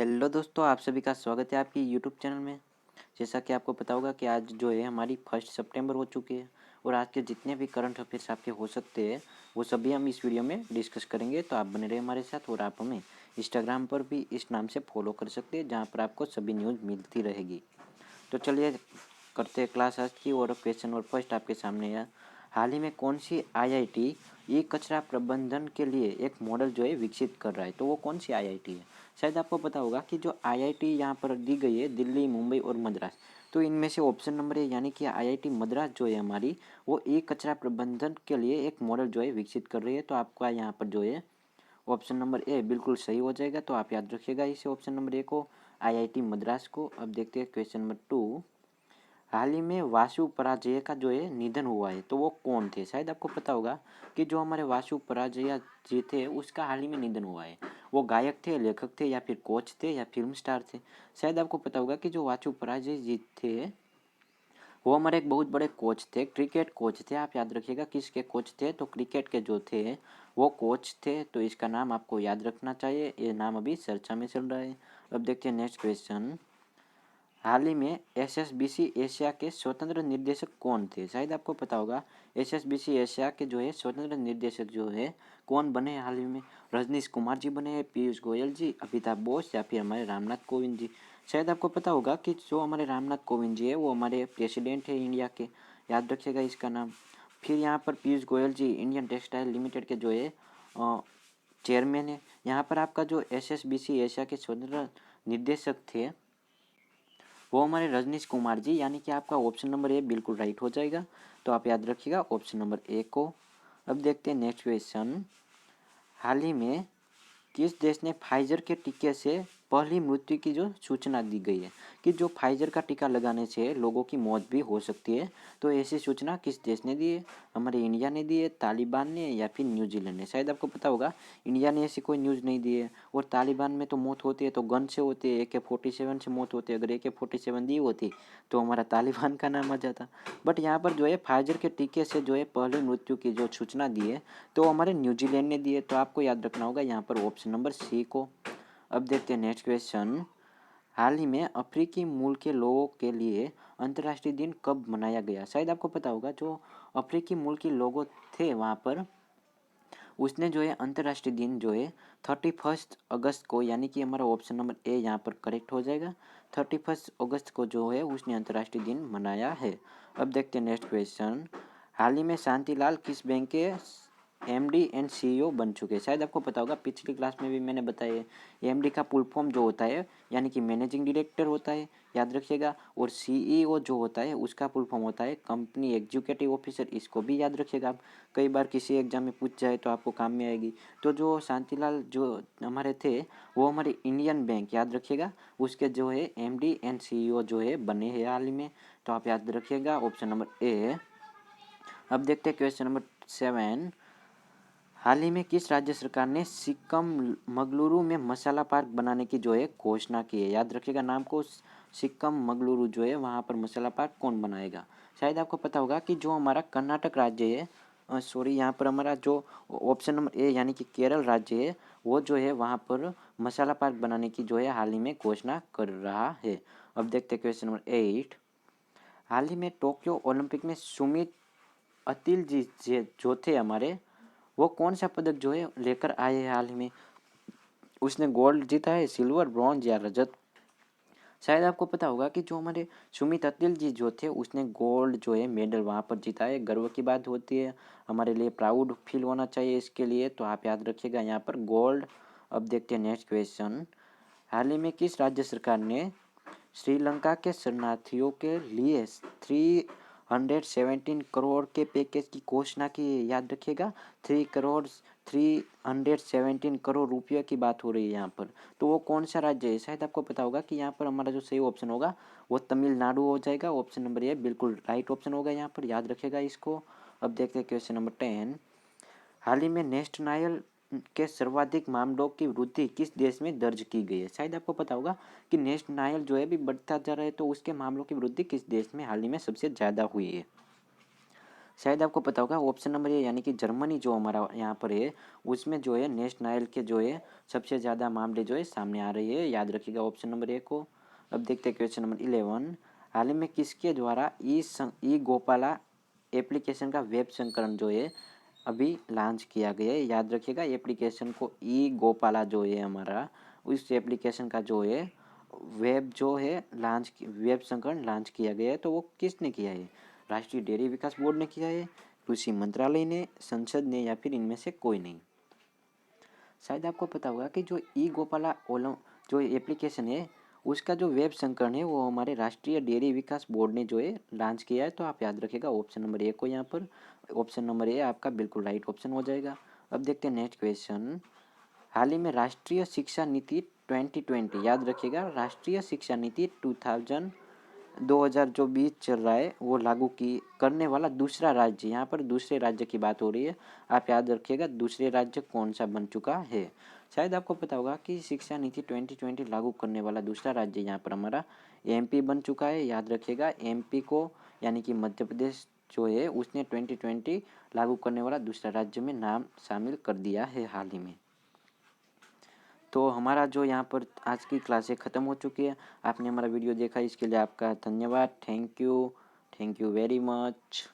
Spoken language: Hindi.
हेलो दोस्तों, आप सभी का स्वागत है आपकी यूट्यूब चैनल में। जैसा कि आपको पता होगा कि आज जो है हमारी 1 सितंबर हो चुकी है और आज के जितने भी करंट अफेयर्स आपके हो सकते हैं वो सभी हम इस वीडियो में डिस्कस करेंगे। तो आप बने रहे हमारे साथ और आप हमें इंस्टाग्राम पर भी इस नाम से फॉलो कर सकते हैं, जहाँ पर आपको सभी न्यूज़ मिलती रहेगी। तो चलिए करते हैं क्लास आज की। और क्वेश्चन नंबर फर्स्ट आपके सामने है, हाल ही में कौन सी आईआईटी ई कचरा प्रबंधन के लिए एक मॉडल जो है विकसित कर रहा है। तो वो कौन सी आईआईटी है? शायद आपको पता होगा कि जो आईआईटी यहाँ पर दी गई है दिल्ली, मुंबई और मद्रास। तो इनमें से ऑप्शन नंबर ए यानी कि आईआईटी मद्रास जो है हमारी, वो ई कचरा प्रबंधन के लिए एक मॉडल जो है विकसित कर रही है। तो आपका यहाँ पर जो है ऑप्शन नंबर ए बिल्कुल सही हो जाएगा। तो आप याद रखिएगा इसे, ऑप्शन नंबर ए को, आईआईटी मद्रास को। अब देखते हैं क्वेश्चन नंबर 2, हाल ही में वासु पराजय का जो है निधन हुआ है। तो वो कौन थे? शायद आपको पता होगा कि जो हमारे वासु पराजय जी थे उसका हाल ही में निधन हुआ है। वो गायक थे, लेखक थे, या फिर कोच थे, या फिल्म स्टार थे? शायद आपको पता होगा कि जो वासु पराजय जी थे वो हमारे एक बहुत बड़े कोच थे, क्रिकेट कोच थे। आप याद रखिएगा किसके कोच थे? तो क्रिकेट के जो थे वो कोच थे। तो इसका नाम आपको याद रखना चाहिए, ये नाम अभी चर्चा में चल रहा है। अब देखते हैं नेक्स्ट क्वेश्चन, हाल ही में एसएसबीसी एशिया के स्वतंत्र निर्देशक कौन थे? शायद आपको पता होगा एसएसबीसी एशिया के जो है स्वतंत्र निर्देशक जो है कौन बने हाल ही में? रजनीश कुमार जी बने हैं, पीयूष गोयल जी, अमिताभ बोस, या फिर हमारे रामनाथ कोविंद जी? शायद आपको पता होगा कि जो हमारे रामनाथ कोविंद जी है वो हमारे प्रेसिडेंट है इंडिया के, याद रखिएगा इसका नाम। फिर यहाँ पर पीयूष गोयल जी इंडियन टेक्सटाइल लिमिटेड के जो है चेयरमैन है। यहाँ पर आपका जो एसएसबीसी एशिया के स्वतंत्र निर्देशक थे वो हमारे रजनीश कुमार जी, यानी कि आपका ऑप्शन नंबर ए बिल्कुल राइट हो जाएगा। तो आप याद रखिएगा ऑप्शन नंबर ए को। अब देखते हैं नेक्स्ट क्वेश्चन, हाल ही में किस देश ने फाइजर के टीके से पहली मृत्यु की जो सूचना दी गई है कि जो फाइजर का टीका लगाने से लोगों की मौत भी हो सकती है? तो ऐसी सूचना किस देश ने दी है? हमारे इंडिया ने दी है, तालिबान ने, या फिर न्यूजीलैंड ने? शायद आपको पता होगा इंडिया ने ऐसी कोई न्यूज़ नहीं दी है। और तालिबान में तो मौत होती है तो गन से होती है, AK-47 से मौत होती है। अगर AK-47 दी होती तो हमारा तालिबान का नाम आ जाता। बट यहाँ पर जो है फाइजर के टीके से जो है पहली मृत्यु की जो सूचना दी है तो हमारे न्यूजीलैंड ने दी है। तो आपको याद रखना होगा यहाँ पर ऑप्शन नंबर सी को। अब देखते हैं नेक्स्ट क्वेश्चन, हाल ही में अफ्रीकी मूल के लोगों के लिए अंतर्राष्ट्रीय दिन कब मनाया गया? शायद आपको पता होगा जो अफ्रीकी मूल के लोगों थे वहाँ पर, उसने जो है अंतर्राष्ट्रीय दिन जो है 31 अगस्त को, यानी कि हमारा ऑप्शन नंबर ए यहाँ पर करेक्ट हो जाएगा। 31 अगस्त को जो है उसने अंतर्राष्ट्रीय दिन मनाया है। अब देखते हैं नेक्स्ट क्वेश्चन, हाल ही में शांतिलाल किस बैंक के MD एंड CEO बन चुके हैं? शायद आपको पता होगा, पिछली क्लास में भी मैंने बताया है। MD का फुल फॉर्म जो होता है यानी कि मैनेजिंग डायरेक्टर होता है, याद रखिएगा। और CEO जो होता है उसका फुल फॉर्म होता है कंपनी एग्जीक्यूटिव ऑफिसर, इसको भी याद रखिएगा आप। कई बार किसी एग्जाम में पूछ जाए तो आपको काम में आएगी। तो जो शांतिलाल जो हमारे थे वो हमारे इंडियन बैंक, याद रखिएगा, उसके जो है MD एंड CEO जो है बने हैं हाल ही में। तो आप याद रखिएगा ऑप्शन नंबर ए। अब देखते हैं क्वेश्चन नंबर 7, हाल ही में किस राज्य सरकार ने सिक्कम-मंगलुरु में मसाला पार्क बनाने की जो है घोषणा की है? याद रखिएगा नाम को, सिक्कम-मंगलुरु जो है वहाँ पर मसाला पार्क कौन बनाएगा? शायद आपको पता होगा कि जो हमारा कर्नाटक राज्य है, सॉरी यहाँ पर हमारा जो ऑप्शन नंबर ए यानी कि केरल राज्य है वो जो है वहाँ पर मसाला पार्क बनाने की जो है हाल ही में घोषणा कर रहा है। अब देखते हैं क्वेश्चन नंबर 8, हाल ही में टोक्यो ओलंपिक में सुमित अतिल जी जो थे हमारे, वो कौन सा पदक जो है लेकर आए हैं हाल ही में? उसने गोल्ड जीता है, सिल्वर, ब्रॉन्ज या रजत? शायद आपको पता होगा कि जो हमारे सुमित अतिल जी जो थे उसने गोल्ड जो है मेडल वहाँ पर जीता है। गर्व की बात होती है, हमारे लिए प्राउड फील होना चाहिए इसके लिए। तो आप याद रखिएगा यहाँ पर गोल्ड। अब देखते हैं नेक्स्ट क्वेश्चन, हाल ही में किस राज्य सरकार ने श्रीलंका के शरणार्थियों के लिए 317 करोड़ के पैकेज की घोषणा की है? याद रखिएगा 317 करोड़ रुपये की बात हो रही है यहाँ पर। तो वो कौन सा राज्य है? शायद आपको पता होगा कि यहाँ पर हमारा जो सही ऑप्शन होगा वो तमिलनाडु हो जाएगा। ऑप्शन नंबर ए बिल्कुल राइट ऑप्शन होगा यहाँ पर, याद रखिएगा इसको। अब देखते हैं क्वेश्चन नंबर 10, हाल ही में नेस्ट नायल के सर्वाधिक मामलों की वृद्धि किस देश में दर्ज की गई है? शायद आपको पता होगा कि नेस्ट नायल जो है भी बढ़ता जा रहा है, तो उसके मामलों की वृद्धि किस देश में हाल ही में सबसे ज़्यादा हुई है? शायद आपको पता होगा ऑप्शन नंबर ए यानी कि जर्मनी जो हमारा यहाँ पर है उसमें जो है नेशनल के जो है सबसे ज़्यादा मामले जो है सामने आ रही है, याद रखिएगा ऑप्शन नंबर ए को। अब देखते हैं क्वेश्चन नंबर 11। हाल ही में किसके द्वारा ई गोपाला एप्लीकेशन का वेब संस्करण जो है अभी लॉन्च किया गया है, याद रखिएगा एप्लीकेशन को ई गोपाला जो है हमारा उस एप्लीकेशन का जो है वेब जो है वेब संस्करण लॉन्च किया गया है। तो वो किसने किया है? राष्ट्रीय डेयरी विकास बोर्ड ने किया है, कृषि मंत्रालय ने, संसद ने, या फिर इनमें से कोई नहीं। शायद आपको पता होगा कि जो ई गोपाला ओलम जो एप्लीकेशन है उसका जो वेब संस्करण है वो हमारे राष्ट्रीय डेयरी विकास बोर्ड ने जो है लॉन्च किया है। तो आप याद रखिएगा ऑप्शन नंबर ए को यहाँ पर। ऑप्शन नंबर ए आपका बिल्कुल राइट ऑप्शन हो जाएगा। अब देखते हैं नेक्स्ट क्वेश्चन। हाल ही में राष्ट्रीय शिक्षा नीति 2020, याद रखिएगा राष्ट्रीय शिक्षा नीति 2000 जो 20 चल रहा है वो लागू की करने वाला दूसरा राज्य, यहाँ पर दूसरे राज्य की बात हो रही है, आप याद रखिएगा दूसरे राज्य कौन सा बन चुका है। शायद आपको पता होगा कि शिक्षा नीति 2020 लागू करने वाला दूसरा राज्य यहाँ पर हमारा एमपी बन चुका है, याद रखिएगा एमपी को यानी कि मध्य प्रदेश जो है उसने 2020 लागू करने वाला दूसरा राज्य में नाम शामिल कर दिया है हाल ही में। तो हमारा जो यहाँ पर आज की क्लासें ख़त्म हो चुकी है। आपने हमारा वीडियो देखा इसके लिए आपका धन्यवाद। Thank you very much.